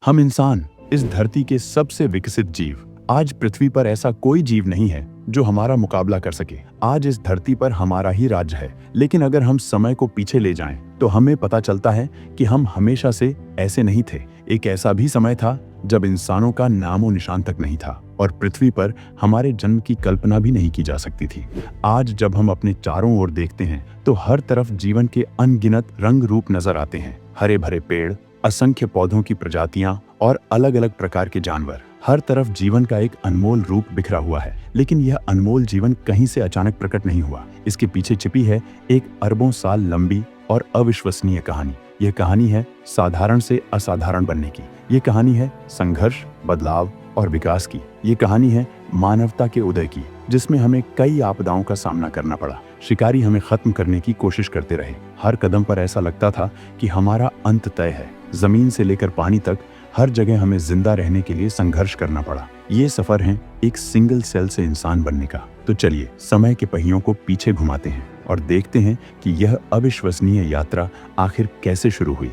हम इंसान, इस धरती के सबसे विकसित जीव। आज पृथ्वी पर ऐसा कोई जीव नहीं है जो हमारा मुकाबला कर सके। आज इस धरती पर हमारा ही राज्य है, लेकिन अगर हम समय को पीछे ले जाएं, तो हमें पता चलता है कि हम हमेशा से ऐसे नहीं थे। एक ऐसा भी समय था जब इंसानों का नामो निशान तक नहीं था और पृथ्वी पर हमारे जन्म की कल्पना भी नहीं की जा सकती थी। आज जब हम अपने चारों ओर देखते हैं तो हर तरफ जीवन के अनगिनत रंग रूप नजर आते हैं। हरे भरे पेड़, असंख्य पौधों की प्रजातियां और अलग अलग प्रकार के जानवर। हर तरफ जीवन का एक अनमोल रूप बिखरा हुआ है। लेकिन यह अनमोल जीवन कहीं से अचानक प्रकट नहीं हुआ। इसके पीछे छिपी है एक अरबों साल लंबी और अविश्वसनीय कहानी। यह कहानी है साधारण से असाधारण बनने की। ये कहानी है संघर्ष, बदलाव और विकास की। ये कहानी है मानवता के उदय की, जिसमें हमें कई आपदाओं का सामना करना पड़ा। शिकारी हमें खत्म करने की कोशिश करते रहे। हर कदम पर ऐसा लगता था कि हमारा अंत तय है। जमीन से लेकर पानी तक हर जगह हमें जिंदा रहने के लिए संघर्ष करना पड़ा। ये सफर है एक सिंगल सेल से इंसान बनने का। तो चलिए समय के पहियों को पीछे घुमाते हैं और देखते हैं कि यह अविश्वसनीय यात्रा आखिर कैसे शुरू हुई।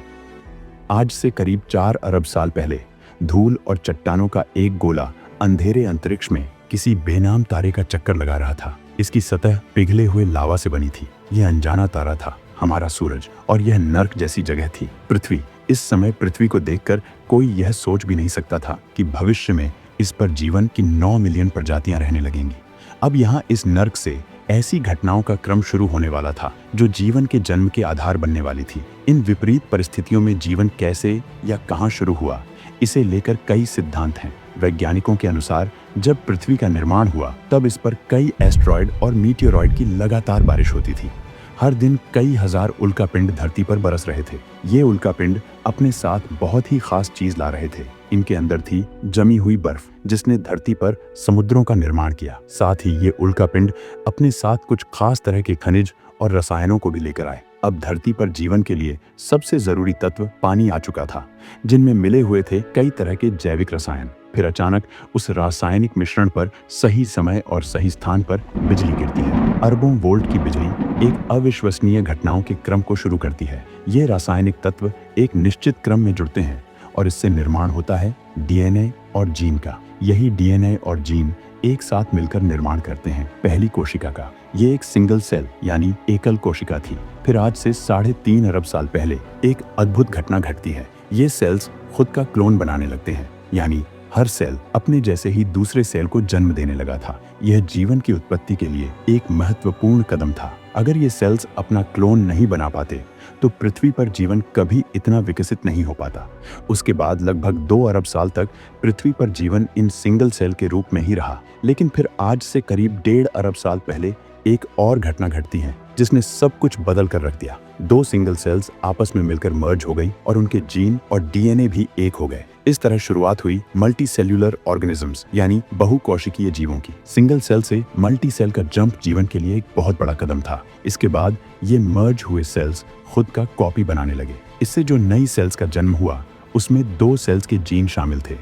आज से करीब 4 अरब साल पहले धूल और चट्टानों का एक गोला अंधेरे अंतरिक्ष में किसी बेनाम तारे का चक्कर लगा रहा था। इसकी सतह पिघले हुए लावा से बनी थी। यह अनजाना तारा था हमारा सूरज, और यह नर्क जैसी जगह थी पृथ्वी। इस समय पृथ्वी को देखकर कोई यह सोच भी नहीं सकता था कि भविष्य में इस पर जीवन की 9 मिलियन प्रजातियां रहने लगेंगी। अब यहाँ इस नर्क से ऐसी घटनाओं का क्रम शुरू होने वाला था जो जीवन के जन्म के आधार बनने वाली थी। इन विपरीत परिस्थितियों में जीवन कैसे या कहां शुरू हुआ, इसे लेकर कई सिद्धांत हैं। वैज्ञानिकों के अनुसार जब पृथ्वी का निर्माण हुआ तब इस पर कई एस्ट्रॉयड और मीटियोरॉयड की लगातार बारिश होती थी। हर दिन कई हजार उल्कापिंड धरती पर बरस रहे थे। ये उल्कापिंड अपने साथ बहुत ही खास चीज ला रहे थे। इनके अंदर थी जमी हुई बर्फ, जिसने धरती पर समुद्रों का निर्माण किया। साथ ही ये उल्कापिंड अपने साथ कुछ खास तरह के खनिज और रसायनों को भी लेकर आए। अब धरती पर जीवन के लिए सबसे जरूरी तत्व पानी आ चुका था, जिनमें मिले हुए थे कई तरह के जैविक रसायन। फिर अचानक उस रासायनिक मिश्रण पर सही समय और सही स्थान पर बिजली गिरती है। अरबों वोल्ट की बिजली एक अविश्वसनीय घटनाओं के क्रम को शुरू करती है। ये रासायनिक तत्व एक निश्चित क्रम में जुड़ते हैं और इससे निर्माण होता है डीएनए और जीन का। यही डीएनए और जीन एक साथ मिलकर निर्माण करते हैं पहली कोशिका का। ये एक सिंगल सेल यानी एकल कोशिका थी। फिर आज से 3.5 अरब साल पहले एक अद्भुत घटना घटती है। ये सेल्स खुद का क्लोन बनाने लगते हैं, यानी हर सेल अपने जैसे ही दूसरे सेल को जन्म देने लगा था। यह जीवन की उत्पत्ति के लिए एक महत्वपूर्ण कदम था। अगर ये सेल्स अपना क्लोन नहीं बना पाते तो पृथ्वी पर जीवन कभी इतना विकसित नहीं हो पाता। उसके बाद लगभग 2 अरब साल तक पृथ्वी पर जीवन इन सिंगल सेल के रूप में ही रहा। लेकिन फिर आज से करीब 1.5 अरब साल पहले एक और घटना घटती है जिसने सब कुछ बदल कर रख दिया। 2 सिंगल सेल्स आपस में मिलकर मर्ज हो गई और उनके जीन और डीएनए भी एक हो गए। इस तरह शुरुआत हुई मल्टी सेल्यूलर ऑर्गेनिजम्स यानी बहुकोशिकीय जीवों की। सिंगल सेल से मल्टी सेल का जंप जीवन के लिए एक बहुत बड़ा कदम था। इसके बाद ये मर्ज हुए सेल्स खुद का कॉपी बनाने लगे। इससे जो नई सेल्स का जन्म हुआ उसमें 2 सेल्स के जीन शामिल थे।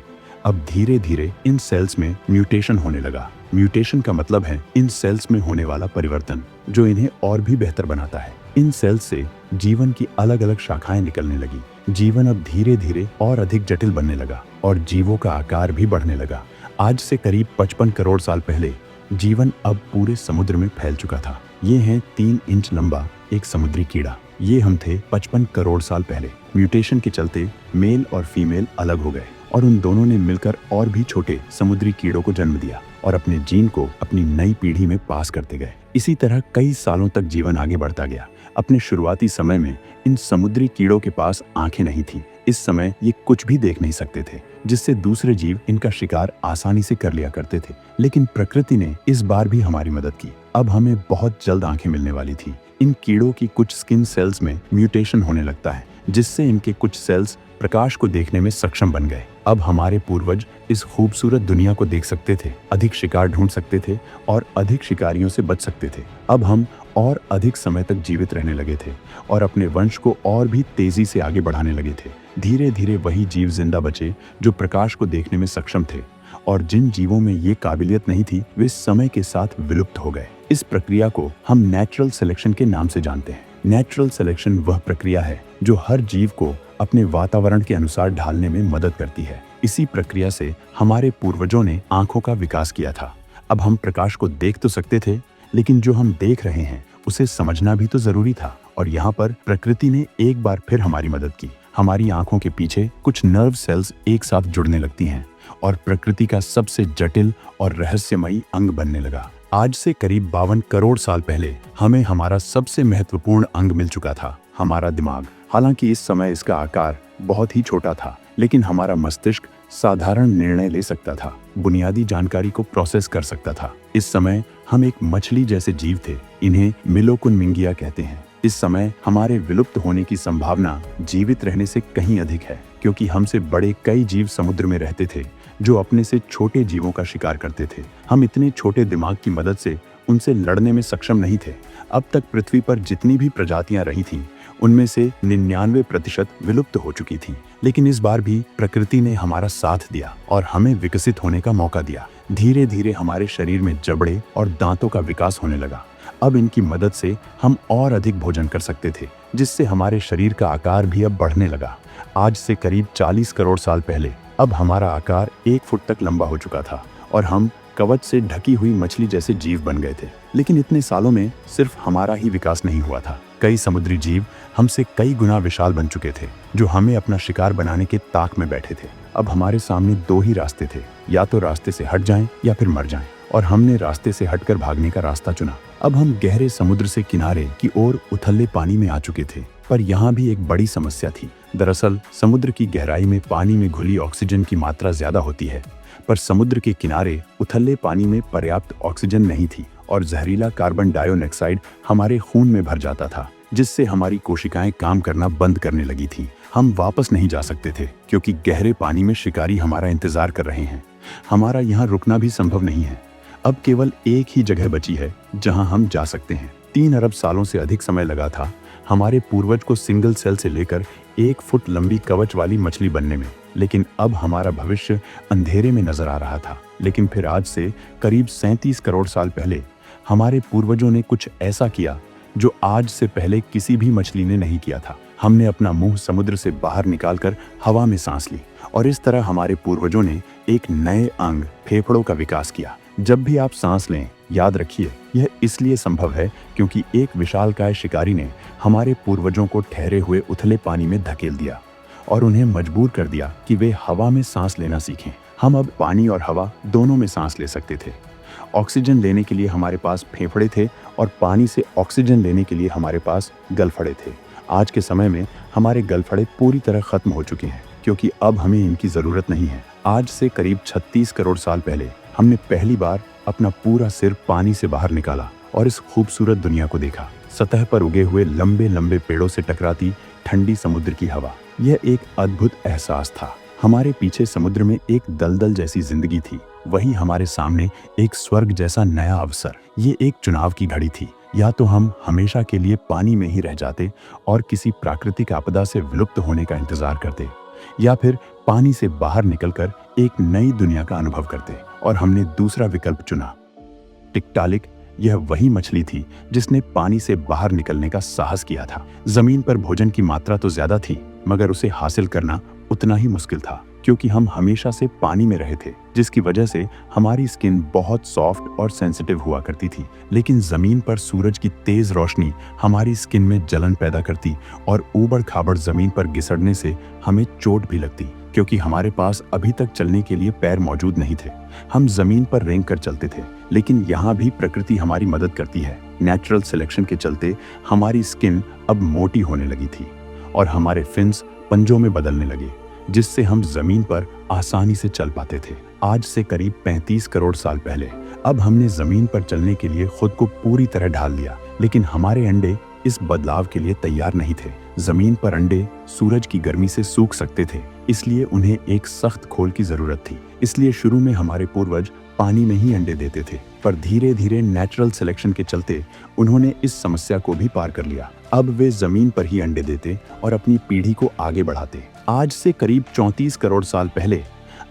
अब धीरे धीरे इन सेल्स में म्यूटेशन होने लगा। म्यूटेशन का मतलब है इन सेल्स में होने वाला परिवर्तन जो इन्हें और भी बेहतर बनाता है। इन सेल्स से जीवन की अलग अलग शाखाएं निकलने लगी। जीवन अब धीरे धीरे और अधिक जटिल बनने लगा और जीवों का आकार भी बढ़ने लगा। आज से करीब 55 करोड़ साल पहले जीवन अब पूरे समुद्र में फैल चुका था। ये है 3 इंच लंबा एक समुद्री कीड़ा। ये हम थे 55 करोड़ साल पहले। म्यूटेशन के चलते मेल और फीमेल अलग हो गए और उन दोनों ने मिलकर और भी छोटे समुद्री कीड़ों को जन्म दिया और अपने जीन को अपनी नई पीढ़ी में पास करते गए। इसी तरह कई सालों तक जीवन आगे बढ़ता गया। अपने शुरुआती समय में इन समुद्री कीड़ों के पास आंखें नहीं थी। इस समय ये कुछ भी देख नहीं सकते थे, जिससे दूसरे जीव इनका शिकार आसानी से कर लिया करते थे। लेकिन प्रकृति ने इस बार भी हमारी मदद की। अब हमें बहुत जल्द आंखें मिलने वाली थी। इन कीड़ों की कुछ स्किन सेल्स में म्यूटेशन होने लगता है, जिससे इनके कुछ सेल्स प्रकाश को देखने में सक्षम बन गए। अब हमारे पूर्वज इस खूबसूरत दुनिया को देख सकते थे, अधिक शिकार ढूंढ सकते थे और अधिक शिकारियों से बच सकते थे। अब हम और अधिक समय तक जीवित रहने लगे थे और अपने वंश को और भी तेजी से आगे बढ़ाने लगे थे। धीरे धीरे वही जीव जिंदा बचे जो प्रकाश को देखने में सक्षम थे, और जिन जीवों में ये काबिलियत नहीं थी वे समय के साथ विलुप्त हो गए। इस प्रक्रिया को हम नेचुरल सिलेक्शन के नाम से जानते हैं। नेचुरल सिलेक्शन वह प्रक्रिया है जो हर जीव को अपने वातावरण के अनुसार ढालने में मदद करती है। इसी प्रक्रिया से हमारे पूर्वजों ने आंखों का विकास किया था। अब हम प्रकाश को देख तो सकते थे, लेकिन जो हम देख रहे हैं उसे समझना भी तो जरूरी था। और यहाँ पर प्रकृति ने एक बार फिर हमारी मदद की। हमारी आंखों के पीछे कुछ नर्व सेल्स एक साथ जुड़ने लगती हैं और प्रकृति का सबसे जटिल और रहस्यमयी अंग बनने लगा। आज से करीब 52 करोड़ साल पहले हमें हमारा सबसे महत्वपूर्ण अंग मिल चुका था, हमारा दिमाग। हालांकि इस समय इसका आकार बहुत ही छोटा था, लेकिन हमारा मस्तिष्क साधारण निर्णय ले सकता था, बुनियादी जानकारी को प्रोसेस कर सकता था। इस समय हम एक मछली जैसे जीव थे। इन्हें मिलोकुनमिंगिया कहते हैं। इस समय हमारे विलुप्त होने की संभावना जीवित रहने से कहीं अधिक है, क्योंकि हमसे बड़े कई जीव समुद्र में रहते थे जो अपने से छोटे जीवों का शिकार करते थे। हम इतने छोटे दिमाग की मदद से उनसे लड़ने में सक्षम नहीं थे। अब तक पृथ्वी पर जितनी भी प्रजातियां रही थीं, उनमें से 99% विलुप्त हो चुकी थीं। लेकिन इस बार भी प्रकृति ने हमारा साथ दिया और हमें विकसित होने का मौका दिया। धीरे धीरे हमारे शरीर में जबड़े और दांतों का विकास होने लगा। अब इनकी मदद से हम और अधिक भोजन कर सकते थे, जिससे हमारे शरीर का आकार भी अब बढ़ने लगा। आज से करीब 40 करोड़ साल पहले अब हमारा आकार 1 फुट तक लंबा हो चुका था और हम कवच से ढकी हुई मछली जैसे जीव बन गए थे। लेकिन इतने सालों में सिर्फ हमारा ही विकास नहीं हुआ था। कई समुद्री जीव हमसे कई गुना विशाल बन चुके थे, जो हमें अपना शिकार बनाने के ताक में बैठे थे। अब हमारे सामने 2 ही रास्ते थे, या तो रास्ते से हट जाएं या फिर मर जाएं। और हमने रास्ते से हटकर भागने का रास्ता चुना। अब हम गहरे समुद्र से किनारे की ओर उथले पानी में आ चुके थे, पर यहाँ भी एक बड़ी समस्या थी। दरअसल समुद्र की गहराई में पानी में घुली ऑक्सीजन की मात्रा ज्यादा होती है, पर समुद्र के किनारे उथले पानी में पर्याप्त ऑक्सीजन नहीं थी और जहरीला कार्बन डाइऑक्साइड हमारे खून में भर जाता था, जिससे हमारी कोशिकाएं काम करना बंद करने लगी थी। हम वापस नहीं जा सकते थे, क्योंकि गहरे पानी में शिकारी हमारा इंतजार कर रहे हैं। हमारा यहाँ रुकना भी संभव नहीं है। अब केवल एक ही जगह बची है जहां हम जा सकते हैं। 3 अरब सालों से अधिक समय लगा था हमारे पूर्वज को सिंगल सेल से लेकर 1 फुट लंबी कवच वाली मछली बनने में, लेकिन अब हमारा भविष्य अंधेरे में नजर आ रहा था। लेकिन फिर आज से करीब 37 करोड़ साल पहले हमारे पूर्वजों ने कुछ ऐसा किया जो आज से पहले किसी भी मछली ने नहीं किया था। हमने अपना मुंह समुद्र से बाहर निकालकर हवा में सांस ली और इस तरह हमारे पूर्वजों ने एक नए अंग फेफड़ों का विकास किया। जब भी आप सांस लें, याद रखिए यह इसलिए संभव है क्योंकि एक विशालकाय शिकारी ने हमारे पूर्वजों को ठहरे हुए उथले पानी में धकेल दिया और उन्हें मजबूर कर दिया कि वे हवा में सांस लेना सीखें। हम अब पानी और हवा दोनों में सांस ले सकते थे। ऑक्सीजन लेने के लिए हमारे पास फेफड़े थे और पानी से ऑक्सीजन लेने के लिए हमारे पास गलफड़े थे। आज के समय में हमारे गलफड़े पूरी तरह खत्म हो चुके हैं, क्योंकि अब हमें इनकी जरूरत नहीं है। आज से करीब 36 करोड़ साल पहले हमने पहली बार अपना पूरा सिर पानी से बाहर निकाला और इस खूबसूरत दुनिया को देखा। सतह पर उगे हुए लंबे लंबे पेड़ों से टकराती ठंडी समुद्र की हवा, यह एक अद्भुत एहसास था। हमारे पीछे समुद्र में एक दलदल जैसी जिंदगी थी, वहीं हमारे सामने एक स्वर्ग जैसा नया अवसर। ये एक चुनाव की घड़ी थी, या तो हम हमेशा के लिए पानी में ही रह जाते और किसी प्राकृतिक आपदा से विलुप्त होने का इंतजार करते, या फिर पानी से बाहर निकलकर एक नई दुनिया का अनुभव करते। और हमने दूसरा विकल्प चुना। टिकटालिक यह वही मछली थी जिसने पानी से बाहर निकलने का साहस किया था। जमीन पर भोजन की मात्रा तो ज्यादा थी, मगर उसे हासिल करना उतना ही मुश्किल था, क्योंकि हम हमेशा से पानी में रहे थे, जिसकी वजह से हमारी स्किन बहुत सॉफ्ट और सेंसिटिव हुआ करती थी। लेकिन जमीन पर सूरज की तेज रोशनी हमारी स्किन में जलन पैदा करती और ऊबड़ खाबड़ जमीन पर घिसड़ने से हमें चोट भी लगती, क्योंकि हमारे पास अभी तक चलने के लिए पैर मौजूद नहीं थे। हम जमीन पर रेंग कर चलते थे, लेकिन यहाँ भी प्रकृति हमारी मदद करती है। नेचुरल सिलेक्शन के चलते हमारी स्किन अब मोटी होने लगी थी और हमारे फिन्स पंजों में बदलने लगे, जिससे हम जमीन पर आसानी से चल पाते थे। आज से करीब 35 करोड़ साल पहले अब हमने जमीन पर चलने के लिए खुद को पूरी तरह ढाल लिया, लेकिन हमारे अंडे इस बदलाव के लिए तैयार नहीं थे। जमीन पर अंडे सूरज की गर्मी से सूख सकते थे, इसलिए उन्हें एक सख्त खोल की जरूरत थी। इसलिए शुरू में हमारे पूर्वज पानी में ही अंडे देते थे, पर धीरे धीरे नेचुरल सिलेक्शन के चलते उन्होंने इस समस्या को भी पार कर लिया। अब वे जमीन पर ही अंडे देते और अपनी पीढ़ी को आगे बढ़ाते। आज से करीब 34 करोड़ साल पहले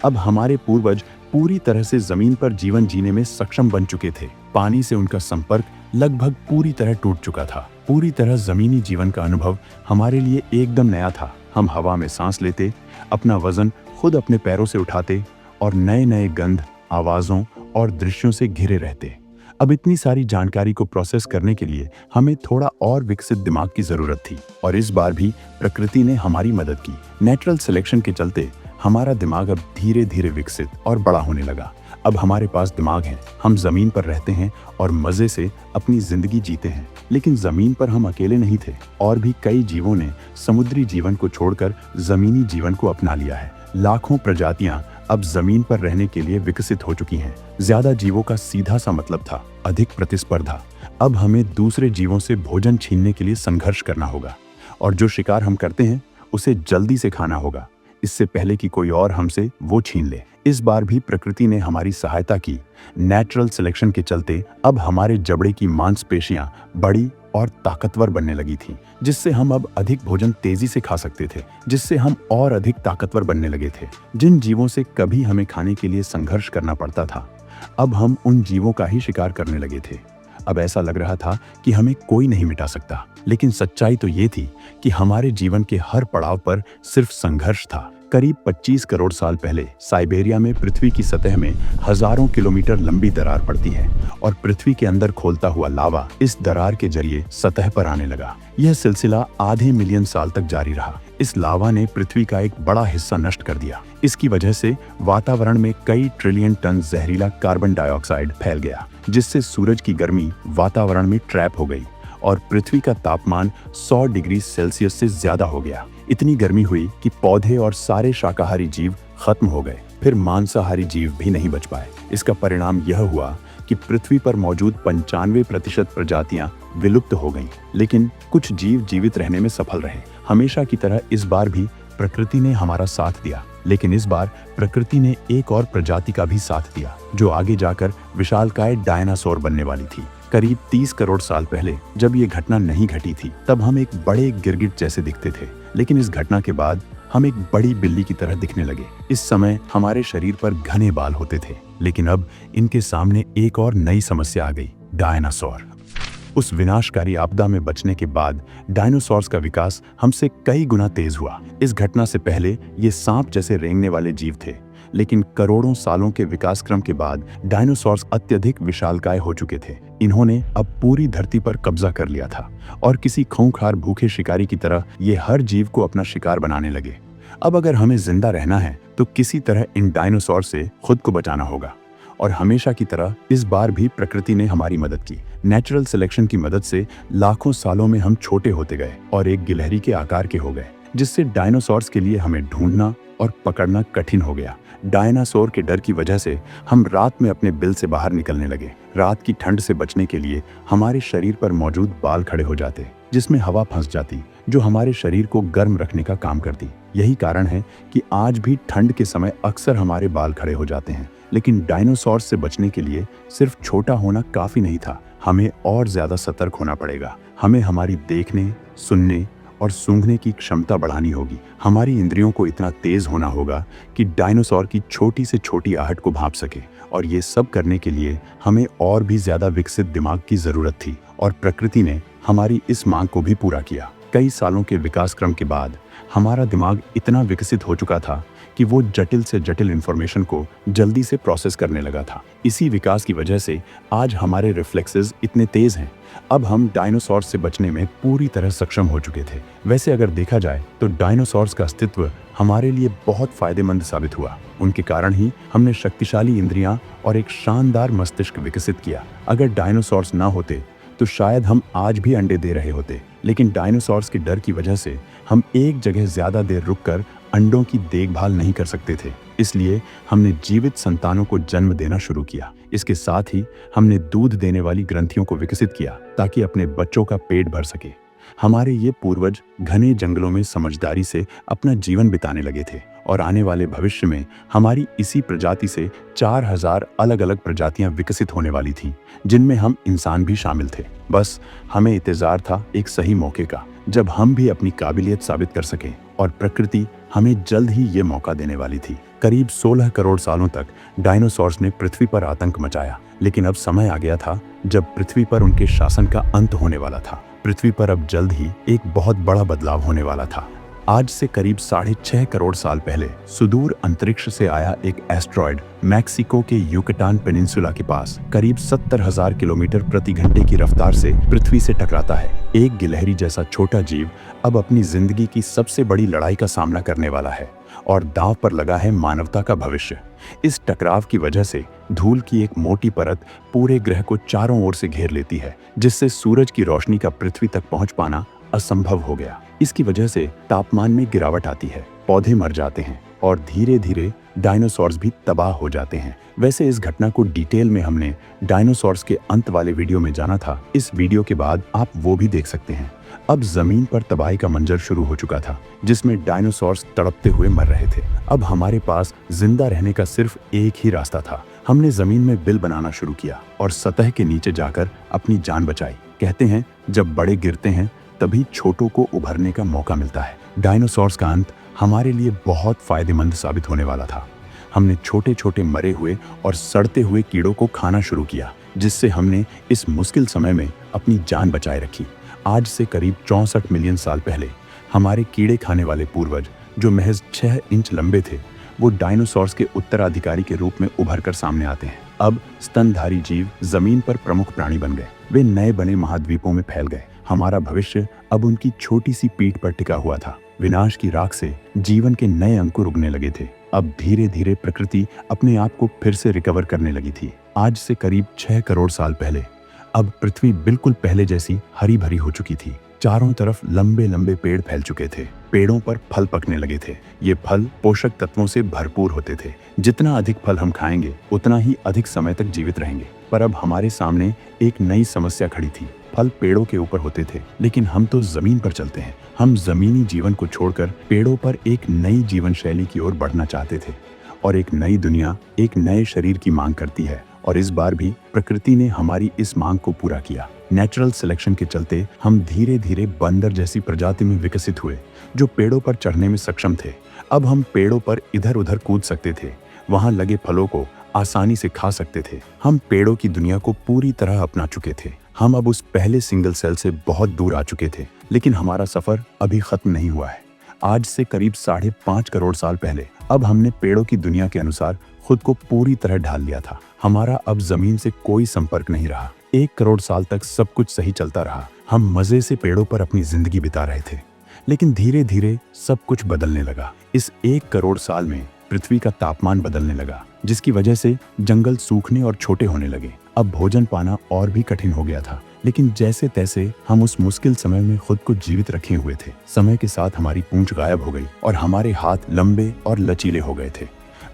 अब हमारे पूर्वज पूरी तरह से जमीन पर जीवन जीने में सक्षम बन चुके थे। पानी से उनका संपर्क लगभग पूरी तरह टूट चुका था। पूरी तरह जमीनी जीवन का अनुभव हमारे लिए एकदम नया था। हम हवा में सांस लेते, अपना वजन खुद अपने पैरों से उठाते और नए नए गंध, आवाज़ों और दृश्यों से घिरे रहते। अब इतनी सारी जानकारी को प्रोसेस करने के लिए हमें थोड़ा और विकसित दिमाग की ज़रूरत थी, और इस बार भी प्रकृति ने हमारी मदद की। नेचुरल सिलेक्शन के चलते हमारा दिमाग अब धीरे धीरे विकसित और बड़ा होने लगा। अब हमारे पास दिमाग है, हम जमीन पर रहते हैं और मजे से अपनी जिंदगी जीते हैं। लेकिन जमीन पर हम अकेले नहीं थे, और भी कई जीवों ने समुद्री जीवन को छोड़कर जमीनी जीवन को अपना लिया है। लाखों प्रजातियां अब जमीन पर रहने के लिए विकसित हो चुकी हैं। ज्यादा जीवों का सीधा सा मतलब था अधिक प्रतिस्पर्धा। अब हमें दूसरे जीवों से भोजन छीनने के लिए संघर्ष करना होगा, और जो शिकार हम करते हैं उसे जल्दी से खाना होगा, इससे पहले कि कोई और हमसे वो छीन ले। इस बार भी प्रकृति ने हमारी सहायता की। नेचुरल सिलेक्शन के चलते अब हमारे जबड़े की मांसपेशियां बड़ी और ताकतवर बनने लगी थीं, जिससे हम अब अधिक भोजन तेजी से खा सकते थे, जिससे हम और अधिक ताकतवर बनने लगे थे। जिन जीवों से कभी हमें खाने के लिए संघर्ष करना पड़ता था, अब हम उन जीवों का ही शिकार करने लगे थे। अब ऐसा लग रहा था कि हमें कोई नहीं मिटा सकता, लेकिन सच्चाई तो ये थी कि हमारे जीवन के हर पड़ाव पर सिर्फ संघर्ष था। करीब 25 करोड़ साल पहले साइबेरिया में पृथ्वी की सतह में हजारों किलोमीटर लंबी दरार पड़ती है, और पृथ्वी के अंदर खोलता हुआ लावा इस दरार के जरिए सतह पर आने लगा। यह सिलसिला आधे मिलियन साल तक जारी रहा। इस लावा ने पृथ्वी का एक बड़ा हिस्सा नष्ट कर दिया। इसकी वजह से वातावरण में कई ट्रिलियन टन जहरीला कार्बन डाइऑक्साइड फैल गया, जिससे सूरज की गर्मी वातावरण में ट्रैप हो गई और पृथ्वी का तापमान 100 डिग्री सेल्सियस से ज्यादा हो गया। इतनी गर्मी हुई कि पौधे और सारे शाकाहारी जीव खत्म हो गए। फिर मांसाहारी जीव भी नहीं बच पाए। इसका परिणाम यह हुआ कि पृथ्वी पर मौजूद 95% प्रजातियां विलुप्त हो गईं, लेकिन कुछ जीव जीवित रहने में सफल रहे। हमेशा की तरह इस बार भी प्रकृति ने हमारा साथ दिया, लेकिन इस बार प्रकृति ने एक और प्रजाति का भी साथ दिया, जो आगे जाकर विशालकाय डायनासोर बनने वाली थी। करीब 30 करोड़ साल पहले जब ये घटना नहीं घटी थी, तब हम एक बड़े गिरगिट जैसे दिखते थे, लेकिन इस घटना के बाद हम एक बड़ी बिल्ली की तरह दिखने लगे। इस समय हमारे शरीर पर घने बाल होते थे, लेकिन अब इनके सामने एक और नई समस्या आ गई, डायनासोर। उस विनाशकारी आपदा में बचने के बाद डायनासोर्स का विकास हमसे कई गुना तेज हुआ। इस घटना से पहले ये सांप जैसे रेंगने वाले जीव थे, लेकिन करोड़ों सालों के विकास क्रम के बाद डायनासोर्स अत्यधिक विशालकाय हो चुके थे। इन्होंने अब पूरी धरती पर कब्जा कर लिया था, और किसी खूंखार भूखे शिकारी की तरह ये हर जीव को अपना शिकार बनाने लगे। अब अगर हमें जिंदा रहना है तो किसी तरह इन डायनासोर से खुद को बचाना होगा, और हमेशा की तरह इस बार भी प्रकृति ने हमारी मदद की। नेचुरल सिलेक्शन की मदद से लाखों सालों में हम छोटे होते गए और एक गिलहरी के आकार के हो गए, जिससे डायनासोर्स के लिए हमें ढूंढना और पकड़ना कठिन हो गया। डायनासोर के डर की वजह से हम रात में अपने बिल से बाहर निकलने लगे। रात की ठंड से बचने के लिए हमारे शरीर पर मौजूद बाल खड़े हो जाते, जिसमें हवा फंस जाती, जो हमारे शरीर को गर्म रखने का काम करती। यही कारण है कि आज भी ठंड के समय अक्सर हमारे बाल खड़े हो जाते हैं। लेकिन डायनासोर्स से बचने के लिए सिर्फ छोटा होना काफी नहीं था, हमें और ज्यादा सतर्क होना पड़ेगा। हमें हमारी देखने, सुनने और सूंघने की क्षमता बढ़ानी होगी। हमारी इंद्रियों को इतना तेज होना होगा कि डायनासोर की छोटी से छोटी आहट को भांप सके, और ये सब करने के लिए हमें और भी ज्यादा विकसित दिमाग की जरूरत थी, और प्रकृति ने हमारी इस मांग को भी पूरा किया। कई सालों के विकास क्रम के बाद हमारा दिमाग इतना विकसित हो चुका था कि वो जटिल से जटिल इंफॉर्मेशन को जल्दी से प्रोसेस करने लगा था। इसी विकास की वजह से आज हमारे रिफ्लेक्सेस इतने तेज हैं। अब हम डायनासोर से बचने में पूरी तरह सक्षम हो चुके थे। वैसे अगर देखा जाए तो डायनासोर्स का अस्तित्व हमारे लिए बहुत फायदेमंद साबित हुआ। उनके कारण ही हमने शक्तिशाली इंद्रियां और एक शानदार मस्तिष्क विकसित किया। अगर डायनासोर्स ना होते तो शायद हम आज भी अंडे दे रहे होते, लेकिन डायनासोर्स के डर की वजह से हम एक जगह ज्यादा देर रुककर अंडों की देखभाल नहीं कर सकते थे। इसलिए हमने जीवित संतानों को जन्म देना शुरू किया। इसके साथ ही हमने दूध देने वाली ग्रंथियों को विकसित किया ताकि अपने बच्चों का पेट भर सके। हमारे ये पूर्वज घने जंगलों में समझदारी से अपना जीवन बिताने लगे थे, और आने वाले भविष्य में हमारी इसी प्रजाति से 4000 अलग अलग प्रजातियां विकसित होने वाली थीं, जिनमें हम इंसान भी शामिल थे। बस हमें इंतजार था एक सही मौके का, जब हम भी अपनी काबिलियत साबित कर सकें, और प्रकृति हमें जल्द ही ये मौका देने वाली थी। करीब 16 करोड़ सालों तक डायनासोर्स ने पृथ्वी पर आतंक मचाया, लेकिन अब समय आ गया था जब पृथ्वी पर उनके शासन का अंत होने वाला था। पृथ्वी पर अब जल्द ही एक बहुत बड़ा बदलाव होने वाला था। आज से करीब 6.5 करोड़ साल पहले सुदूर अंतरिक्ष से आया एक एस्ट्रॉयड मैक्सिको के युकटान पेनिनसुला के पास करीब 70,000 किलोमीटर प्रति घंटे की रफ्तार से पृथ्वी से टकराता है। एक गिलहरी जैसा छोटा जीव अब अपनी जिंदगी की सबसे बड़ी लड़ाई का सामना करने वाला है और दांव पर लगा है मानवता का भविष्य। इस टकराव की वजह से धूल की एक मोटी परत पूरे ग्रह को चारों ओर से घेर लेती है, जिससे सूरज की रोशनी का पृथ्वी तक पहुंच पाना असंभव हो गया। इसकी वजह से तापमान में गिरावट आती है, पौधे मर जाते हैं और धीरे धीरे डायनासोर्स भी तबाह हो जाते हैं। वैसे इस घटना को डिटेल में हमने डायनासोर्स के अंत वाले वीडियो में जाना था। इस वीडियो के बाद आप वो भी देख सकते हैं। अब जमीन पर तबाही का मंजर शुरू हो चुका था, जिसमें डायनासोर्स तड़पते हुए मर रहे थे। अब हमारे पास जिंदा रहने का सिर्फ एक ही रास्ता था। हमने जमीन में बिल बनाना शुरू किया और सतह के नीचे जाकर अपनी जान बचाई। कहते हैं जब बड़े गिरते हैं तभी छोटों को उभरने का मौका मिलता है। डायनासोर्स का अंत हमारे लिए बहुत फायदेमंद साबित होने वाला था। हमने छोटे छोटे मरे हुए और सड़ते हुए कीड़ों को खाना शुरू किया, जिससे हमने इस मुश्किल समय में अपनी जान बचाए रखी। आज से करीब 64 मिलियन साल पहले हमारे कीड़े खाने वाले पूर्वज, जो महज 6 इंच लंबे थे, वो डायनासोर्स के उत्तराधिकारी के रूप में उभर कर सामने आते हैं। अब स्तनधारी जीव जमीन पर प्रमुख प्राणी बन गए। वे नए बने महाद्वीपों में फैल गए। हमारा भविष्य अब उनकी छोटी सी पीठ पर टिका हुआ था। विनाश की राख से जीवन के नए अंकुर उगने लगे थे। अब धीरे धीरे प्रकृति अपने आप को फिर से रिकवर करने लगी थी। आज से करीब 6 करोड़ साल पहले अब पृथ्वी बिल्कुल पहले जैसी हरी भरी हो चुकी थी। चारों तरफ लंबे लंबे पेड़ फैल चुके थे। पेड़ों पर फल पकने लगे थे। ये फल पोषक तत्वों से भरपूर होते थे। जितना अधिक फल हम खाएंगे उतना ही अधिक समय तक जीवित रहेंगे। पर अब हमारे सामने एक नई समस्या खड़ी थी। फल पेड़ों के ऊपर होते थे, लेकिन हम तो जमीन पर चलते हैं। हम जमीनी जीवन को छोड़कर पेड़ों पर एक नई जीवन शैली की ओर बढ़ना चाहते थे और एक नई दुनिया एक नए शरीर की मांग करती है। और इस बार भी प्रकृति ने हमारी इस मांग को पूरा किया। नेचुरल सिलेक्शन के चलते हम धीरे धीरे बंदर जैसी प्रजाति में विकसित हुए, जो पेड़ों पर चढ़ने में सक्षम थे। अब हम पेड़ों पर इधर उधर कूद सकते थे, वहां लगे फलों को आसानी से खा सकते थे। हम पेड़ों की दुनिया को पूरी तरह अपना चुके थे। हम अब उस पहले सिंगल सेल से बहुत दूर आ चुके थे, लेकिन हमारा सफर अभी खत्म नहीं हुआ है। आज से करीब 5.5 करोड़ साल पहले अब हमने पेड़ों की दुनिया के अनुसार खुद को पूरी तरह ढाल लिया था। हमारा अब जमीन से कोई संपर्क नहीं रहा। 1 करोड़ साल तक सब कुछ सही चलता रहा। हम मजे से पेड़ों पर अपनी जिंदगी बिता रहे थे, लेकिन धीरे धीरे सब कुछ बदलने लगा। इस 1 करोड़ साल में पृथ्वी का तापमान बदलने लगा, जिसकी वजह से जंगल सूखने और छोटे होने लगे। अब भोजन पाना और भी कठिन हो गया था, लेकिन जैसे तैसे हम उस मुश्किल समय में खुद को जीवित रखे हुए थे। समय के साथ हमारी पूंछ गायब हो गई और हमारे हाथ लंबे और लचीले हो गए थे।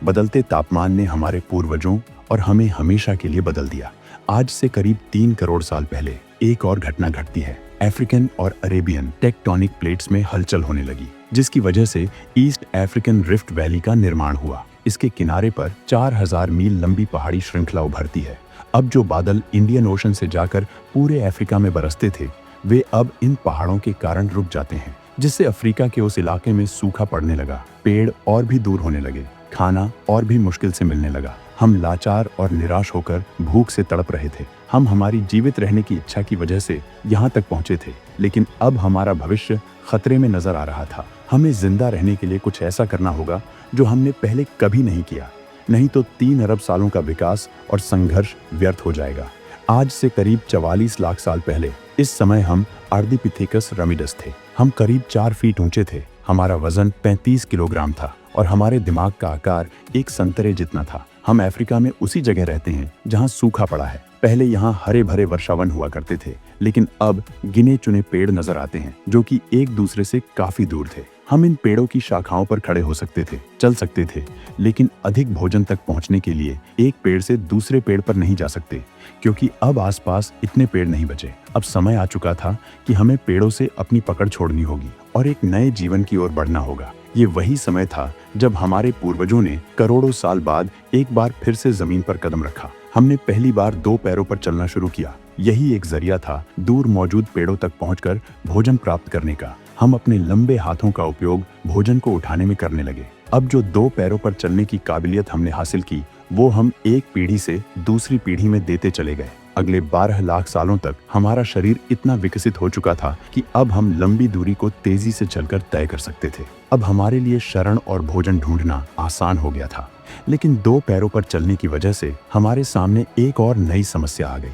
बदलते तापमान ने हमारे पूर्वजों और हमें हमेशा के लिए बदल दिया। आज से करीब 3 करोड़ साल पहले एक और घटना घटती है। अफ्रीकन और अरेबियन टेक्टोनिक प्लेट्स में हलचल होने लगी, जिसकी वजह से ईस्ट अफ्रीकन रिफ्ट वैली का निर्माण हुआ। इसके किनारे पर 4000 मील लंबी पहाड़ी श्रृंखला उभरती है। अब जो बादल इंडियन ओशन से जाकर पूरे अफ्रीका में बरसते थे, वे अब इन पहाड़ों के कारण रुक जाते हैं, जिससे अफ्रीका के उस इलाके में सूखा पड़ने लगा। पेड़ और भी दूर होने लगे, खाना और भी मुश्किल से मिलने लगा। हम लाचार और निराश होकर भूख से तड़प रहे थे। हम हमारी जीवित रहने की इच्छा की वजह से यहाँ तक पहुँचे थे, लेकिन अब हमारा भविष्य खतरे में नजर आ रहा था। हमें जिंदा रहने के लिए कुछ ऐसा करना होगा जो हमने पहले कभी नहीं किया, नहीं तो 3 अरब सालों का विकास और संघर्ष व्यर्थ हो जाएगा। आज से करीब 44 लाख साल पहले इस समय हम आर्डिपिथेकस रमिडस थे। हम करीब 4 फीट ऊंचे थे। हमारा वजन 35 किलोग्राम था और हमारे दिमाग का आकार एक संतरे जितना था। हम अफ्रीका में उसी जगह रहते हैं जहां सूखा पड़ा है। पहले यहाँ हरे भरे वर्षावन हुआ करते थे, लेकिन अब गिने चुने पेड़ नजर आते हैं जो कि एक दूसरे से काफी दूर थे। हम इन पेड़ों की शाखाओं पर खड़े हो सकते थे, चल सकते थे, लेकिन अधिक भोजन तक पहुंचने के लिए एक पेड़ से दूसरे पेड़ पर नहीं जा सकते, क्योंकि अब आसपास इतने पेड़ नहीं बचे। अब समय आ चुका था कि हमें पेड़ों से अपनी पकड़ छोड़नी होगी और एक नए जीवन की ओर बढ़ना होगा। ये वही समय था जब हमारे पूर्वजों ने करोड़ों साल बाद एक बार फिर से जमीन पर कदम रखा। हमने पहली बार 2 पैरों पर चलना शुरू किया। यही एक जरिया था दूर मौजूद पेड़ों तक पहुंचकर भोजन प्राप्त करने का। हम अपने लंबे हाथों का उपयोग भोजन को उठाने में करने लगे। अब जो 2 पैरों पर चलने की काबिलियत हमने हासिल की, वो हम एक पीढ़ी से दूसरी पीढ़ी में देते चले गए। अगले 12 लाख सालों तक हमारा शरीर इतना विकसित हो चुका था कि अब हम लंबी दूरी को तेजी से चलकर तय कर सकते थे। अब हमारे लिए शरण और भोजन ढूंढना आसान हो गया था। लेकिन 2 पैरों पर चलने की वजह से हमारे सामने एक और नई समस्या आ गई।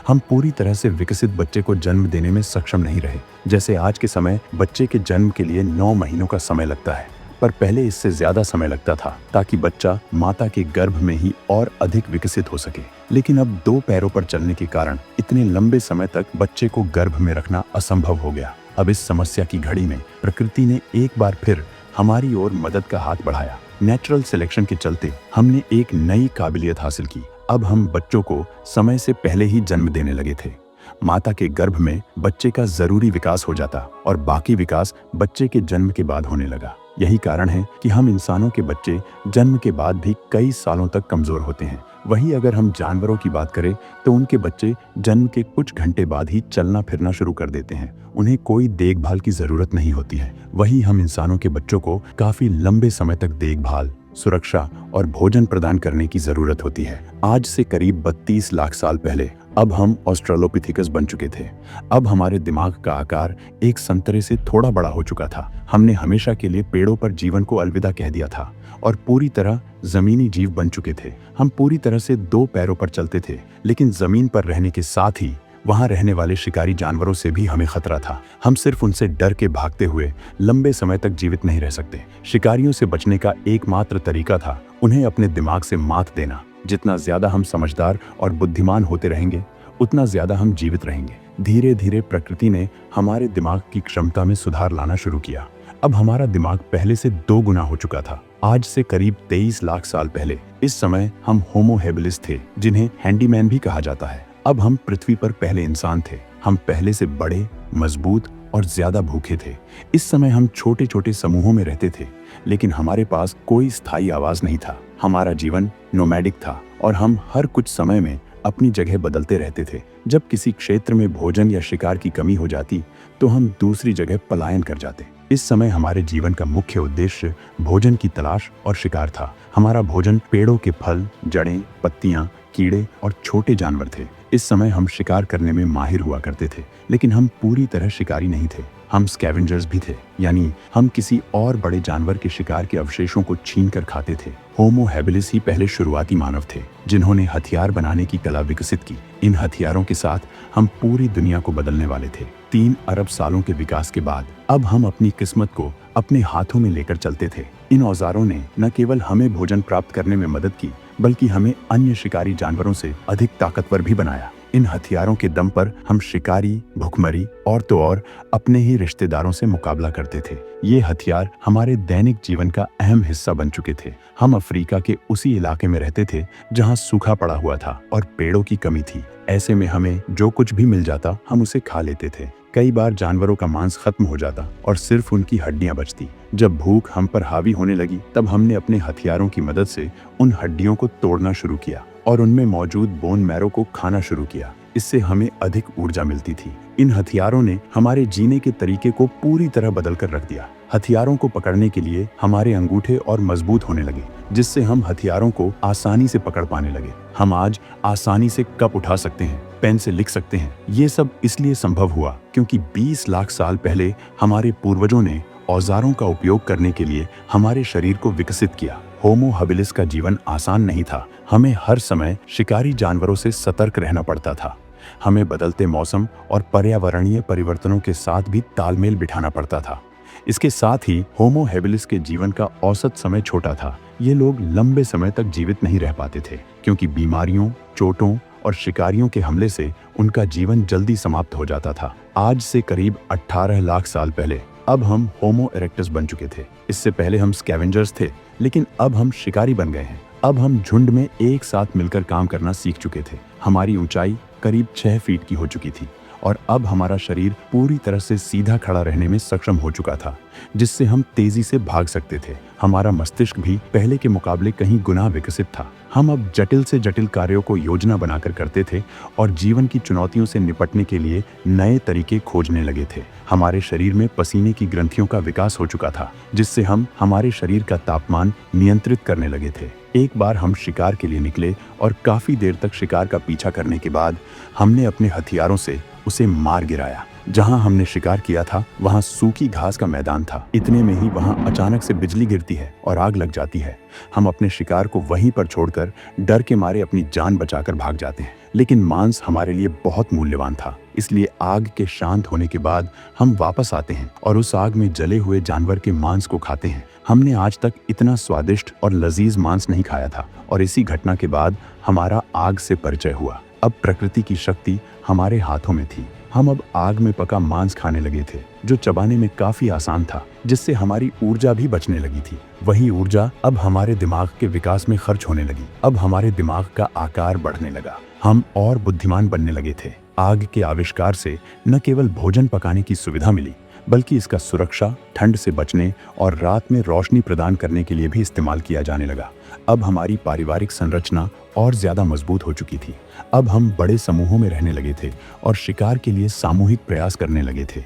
हम पूरी तरह से विकसित बच्चे को जन्म देने में सक्षम नहीं रहे। जैसे आज के समय बच्चे के जन्म के लिए 9 महीनों का समय लगता है, पर पहले इससे ज्यादा समय लगता था ताकि बच्चा माता के गर्भ में ही और अधिक विकसित हो सके। लेकिन अब 2 पैरों पर चलने के कारण इतने लंबे समय तक बच्चे को गर्भ में रखना असंभव हो गया। अब इस समस्या की घड़ी में प्रकृति ने एक बार फिर हमारी ओर मदद का हाथ बढ़ाया। नेचुरल सिलेक्शन के चलते हमने एक नई काबिलियत हासिल की। अब हम बच्चों को समय से पहले ही जन्म देने लगे थे। माता के गर्भ में बच्चे का जरूरी विकास हो जाता और बाकी विकास बच्चे के जन्म के बाद होने लगा। यही कारण है कि हम इंसानों के बच्चे जन्म के बाद भी कई सालों तक कमजोर होते हैं। वहीं अगर हम जानवरों की बात करें तो उनके बच्चे जन्म के कुछ घंटे बाद ही चलना फिरना शुरू कर देते हैं। उन्हें कोई देखभाल की जरूरत नहीं होती है। वहीं हम इंसानों के बच्चों को काफी लंबे समय तक देखभाल, सुरक्षा और भोजन प्रदान करने की जरूरत होती है। आज से करीब 32 लाख साल पहले अब हम ऑस्ट्रेलोपिथेकस बन चुके थे। अब हमारे दिमाग का आकार एक संतरे से थोड़ा बड़ा हो चुका था। हमने हमेशा के लिए पेड़ों पर जीवन को अलविदा कह दिया था और पूरी तरह जमीनी जीव बन चुके थे। हम पूरी तरह से 2 पैरों पर चलते थे, लेकिन जमीन पर रहने के साथ ही वहां रहने वाले शिकारी जानवरों से भी हमें खतरा था। हम सिर्फ उनसे डर के भागते हुए लंबे समय तक जीवित नहीं रह सकते। शिकारियों से बचने का एकमात्र तरीका था उन्हें अपने दिमाग से मात देना। जितना ज्यादा हम समझदार और बुद्धिमान होते रहेंगे, उतना ज्यादा हम जीवित रहेंगे। धीरे धीरे प्रकृति ने हमारे दिमाग की क्षमता में सुधार लाना शुरू किया। अब हमारा दिमाग पहले से 2 गुना हो चुका था। आज से करीब 23 लाख साल पहले इस समय हम होमो हेबिलिस थे, जिन्हें हैंडीमैन भी कहा जाता है। अब हम पृथ्वी पर पहले इंसान थे। हम पहले से बड़े, मजबूत और ज्यादा भूखे थे। इस समय हम छोटे छोटे समूहों में रहते थे, लेकिन हमारे पास कोई स्थायी आवाज नहीं था। हमारा जीवन नोमैडिक था और हम हर कुछ समय में अपनी जगह बदलते रहते थे। जब किसी क्षेत्र में भोजन या शिकार की कमी हो जाती तो हम दूसरी जगह पलायन कर जाते। इस समय हमारे जीवन का मुख्य उद्देश्य भोजन की तलाश और शिकार था। हमारा भोजन पेड़ों के फल, जड़ें, पत्तियां, कीड़े और छोटे जानवर थे। इस समय हम शिकार करने में माहिर हुआ करते थे, लेकिन हम पूरी तरह शिकारी नहीं थे। हम स्कैवेंजर्स भी थे, यानी हम किसी और बड़े जानवर के शिकार के अवशेषों को छीन कर खाते थे। होमो हैबिलिस ही पहले शुरुआती मानव थे, जिन्होंने हथियार बनाने की कला विकसित की। इन हथियारों के साथ हम पूरी दुनिया को बदलने वाले थे। 3 अरब सालों के विकास के बाद अब हम अपनी किस्मत को अपने हाथों में लेकर चलते थे। इन औजारों ने न केवल हमें भोजन प्राप्त करने में मदद की, बल्कि हमें अन्य शिकारी जानवरों से अधिक ताकतवर भी बनाया। इन हथियारों के दम पर हम शिकारी, भुखमरी और तो और अपने ही रिश्तेदारों से मुकाबला करते थे। ये हथियार हमारे दैनिक जीवन का अहम हिस्सा बन चुके थे। हम अफ्रीका के उसी इलाके में रहते थे जहाँ सूखा पड़ा हुआ था और पेड़ों की कमी थी। ऐसे में हमें जो कुछ भी मिल जाता हम उसे खा लेते थे। कई बार जानवरों का मांस खत्म हो जाता और सिर्फ उनकी हड्डियां बचती। जब भूख हम पर हावी होने लगी, तब हमने अपने हथियारों की मदद से उन हड्डियों को तोड़ना शुरू किया और उनमें मौजूद बोन मैरो को खाना शुरू किया। इससे हमें अधिक ऊर्जा मिलती थी। इन हथियारों ने हमारे जीने के तरीके को पूरी तरह बदल कर रख दिया। हथियारों को पकड़ने के लिए हमारे अंगूठे और मजबूत होने लगे, जिससे हम हथियारों को आसानी से पकड़ पाने लगे। हम आज आसानी से कप उठा सकते हैं, पेन से लिख सकते हैं। ये सब इसलिए संभव हुआ क्योंकि 20 लाख साल पहले हमारे पूर्वजों ने औजारों का उपयोग करने के लिए हमारे शरीर को विकसित किया। होमो हैबिलिस का जीवन आसान नहीं था। हमें हर समय शिकारी जानवरों से सतर्क रहना पड़ता था। हमें बदलते मौसम और पर्यावरणीय परिवर्तनों के साथ भी तालमेल बिठाना पड़ता था। इसके साथ ही होमो हैबिलिस के जीवन का औसत समय छोटा था। ये लोग लंबे समय तक जीवित नहीं रह पाते थे, क्योंकि बीमारियों, चोटों और शिकारियों के हमले से उनका जीवन जल्दी समाप्त हो जाता था। आज से करीब 18 लाख साल पहले अब हम होमो इरेक्टस बन चुके थे। इससे पहले हम स्कैवेंजर्स थे, लेकिन अब हम शिकारी बन गए हैं। अब हम झुंड में एक साथ मिलकर काम करना सीख चुके थे। हमारी ऊंचाई करीब 6 फीट की हो चुकी थी और अब हमारा शरीर पूरी तरह से सीधा खड़ा रहने में सक्षम हो चुका था, जिससे हम तेजी से भाग सकते थे। हमारा मस्तिष्क भी पहले के मुकाबले कहीं गुना विकसित था। हम अब जटिल से जटिल कार्यों को योजना बनाकर करते थे और जीवन की चुनौतियों से निपटने के लिए नए तरीके खोजने लगे थे। हमारे शरीर में पसीने की ग्रंथियों का विकास हो चुका था, जिससे हम हमारे शरीर का तापमान नियंत्रित करने लगे थे। एक बार हम शिकार के लिए निकले और काफी देर तक शिकार का पीछा करने के बाद हमने अपने हथियारों से उसे मार गिराया। जहां हमने शिकार किया था वहां सूखी घास का मैदान था। इतने में ही वहां अचानक से बिजली गिरती है और आग लग जाती है। हम अपने शिकार को वहीं पर छोड़कर डर के मारे अपनी जान बचाकर भाग जाते हैं। लेकिन मांस हमारे लिए बहुत मूल्यवान था, इसलिए आग के शांत होने के बाद हम वापस आते हैं और उस आग में जले हुए जानवर के मांस को खाते हैं। हमने आज तक इतना स्वादिष्ट और लजीज मांस नहीं खाया था और इसी घटना के बाद हमारा आग से परिचय हुआ। अब प्रकृति की शक्ति हमारे हाथों में थी। हम अब आग में पका मांस खाने लगे थे, जो चबाने में काफी आसान था, जिससे हमारी ऊर्जा भी बचने लगी थी। वही ऊर्जा अब हमारे दिमाग के विकास में खर्च होने लगी। अब हमारे दिमाग का आकार बढ़ने लगा, हम और बुद्धिमान बनने लगे थे। आग के आविष्कार से न केवल भोजन पकाने की सुविधा मिली, बल्कि इसका सुरक्षा, ठंड से बचने और रात में रोशनी प्रदान करने के लिए भी इस्तेमाल किया जाने लगा। अब हमारी पारिवारिक संरचना और ज्यादा मजबूत हो चुकी थी। अब हम बड़े समूहों में रहने लगे थे और शिकार के लिए सामूहिक प्रयास करने लगे थे।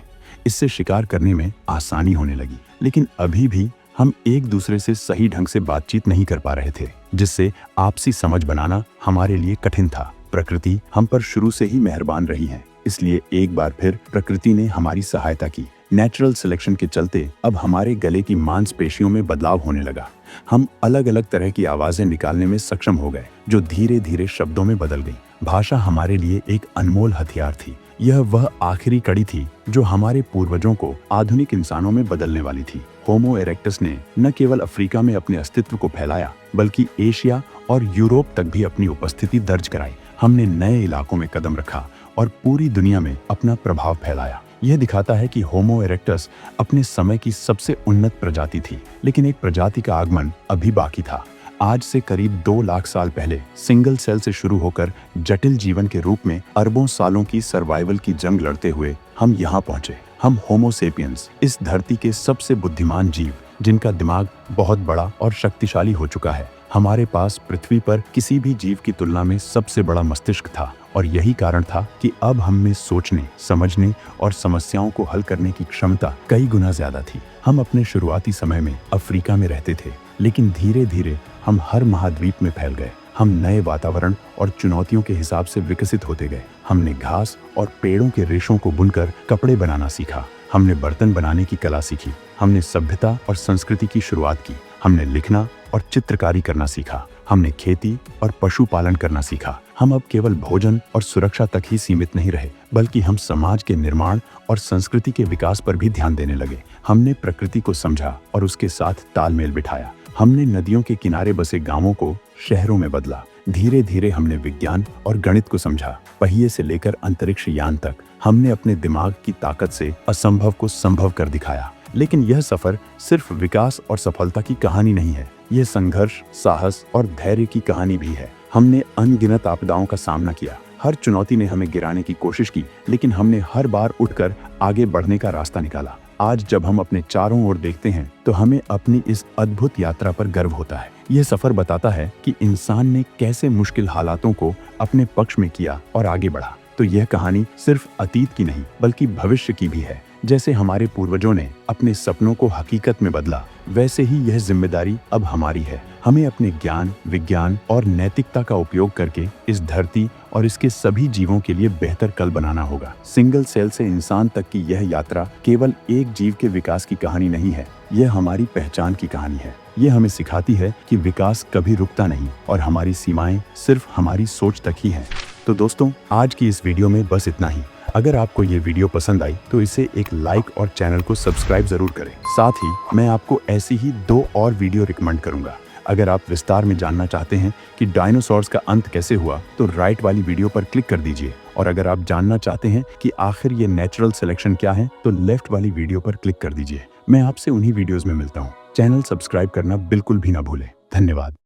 इससे शिकार करने में आसानी होने लगी, लेकिन अभी भी हम एक दूसरे से सही ढंग से बातचीत नहीं कर पा रहे थे, जिससे आपसी समझ बनाना हमारे लिए कठिन था। प्रकृति हम पर शुरू से ही मेहरबान रही है, इसलिए एक बार फिर प्रकृति ने हमारी सहायता की। नेचुरल सिलेक्शन के चलते अब हमारे गले की मांसपेशियों में बदलाव होने लगा। हम अलग अलग तरह की आवाजें निकालने में सक्षम हो गए, जो धीरे धीरे शब्दों में बदल गई। भाषा हमारे लिए एक अनमोल हथियार थी। यह वह आखिरी कड़ी थी जो हमारे पूर्वजों को आधुनिक इंसानों में बदलने वाली थी। होमो इरेक्टस ने न केवल अफ्रीका में अपने अस्तित्व को फैलाया, बल्कि एशिया और यूरोप तक भी अपनी उपस्थिति दर्ज कराई। हमने नए इलाकों में कदम रखा और पूरी दुनिया में अपना प्रभाव फैलाया। यह दिखाता है कि होमो इरेक्टस अपने समय की सबसे उन्नत प्रजाति थी, लेकिन एक प्रजाति का आगमन अभी बाकी था। आज से करीब 2 लाख साल पहले सिंगल सेल से शुरू होकर जटिल जीवन के रूप में अरबों सालों की सर्वाइवल की जंग लड़ते हुए हम यहाँ पहुंचे। हम होमो सेपियंस, इस धरती के सबसे बुद्धिमान जीव, जिनका दिमाग बहुत बड़ा और शक्तिशाली हो चुका है। हमारे पास पृथ्वी पर किसी भी जीव की तुलना में सबसे बड़ा मस्तिष्क था और यही कारण था कि अब हम में सोचने, समझने और समस्याओं को हल करने की क्षमता कई गुना ज्यादा थी। हम अपने शुरुआती समय में अफ्रीका में रहते थे, लेकिन धीरे धीरे हम हर महाद्वीप में फैल गए। हम नए वातावरण और चुनौतियों के हिसाब से विकसित होते गए। हमने घास और पेड़ों के रेशों को बुनकर कपड़े बनाना सीखा। हमने बर्तन बनाने की कला सीखी। हमने सभ्यता और संस्कृति की शुरुआत की। हमने लिखना और चित्रकारी करना सीखा। हमने खेती और पशुपालन करना सीखा। हम अब केवल भोजन और सुरक्षा तक ही सीमित नहीं रहे, बल्कि हम समाज के निर्माण और संस्कृति के विकास पर भी ध्यान देने लगे। हमने प्रकृति को समझा और उसके साथ तालमेल बिठाया। हमने नदियों के किनारे बसे गांवों को शहरों में बदला। धीरे धीरे हमने विज्ञान और गणित को समझा। पहिए से लेकर अंतरिक्ष यान तक हमने अपने दिमाग की ताकत से असंभव को संभव कर दिखाया। लेकिन यह सफर सिर्फ विकास और सफलता की कहानी नहीं है, यह संघर्ष, साहस और धैर्य की कहानी भी है। हमने अनगिनत आपदाओं का सामना किया। हर चुनौती ने हमें गिराने की कोशिश की, लेकिन हमने हर बार उठकर आगे बढ़ने का रास्ता निकाला। आज जब हम अपने चारों ओर देखते हैं तो हमें अपनी इस अद्भुत यात्रा पर गर्व होता है। यह सफर बताता है कि इंसान ने कैसे मुश्किल हालातों को अपने पक्ष में किया और आगे बढ़ा। तो यह कहानी सिर्फ अतीत की नहीं, बल्कि भविष्य की भी है। जैसे हमारे पूर्वजों ने अपने सपनों को हकीकत में बदला, वैसे ही यह जिम्मेदारी अब हमारी है। हमें अपने ज्ञान, विज्ञान और नैतिकता का उपयोग करके इस धरती और इसके सभी जीवों के लिए बेहतर कल बनाना होगा। सिंगल सेल से इंसान तक की यह यात्रा केवल एक जीव के विकास की कहानी नहीं है, यह हमारी पहचान की कहानी है। यह हमें सिखाती है कि विकास कभी रुकता नहीं और हमारी सीमाएं सिर्फ हमारी सोच तक ही हैं। तो दोस्तों, आज की इस वीडियो में बस इतना ही। अगर आपको ये वीडियो पसंद आई तो इसे एक लाइक और चैनल को सब्सक्राइब जरूर करें। साथ ही मैं आपको ऐसी ही 2 और वीडियो रिकमेंड करूंगा। अगर आप विस्तार में जानना चाहते हैं कि डायनासोर्स का अंत कैसे हुआ, तो राइट वाली वीडियो पर क्लिक कर दीजिए। और अगर आप जानना चाहते हैं कि आखिर ये नेचुरल सिलेक्शन क्या है, तो लेफ्ट वाली वीडियो पर क्लिक कर दीजिए। मैं आपसे उन्हीं वीडियोस में मिलता हूँ। चैनल सब्सक्राइब करना बिल्कुल भी ना भूलें। धन्यवाद।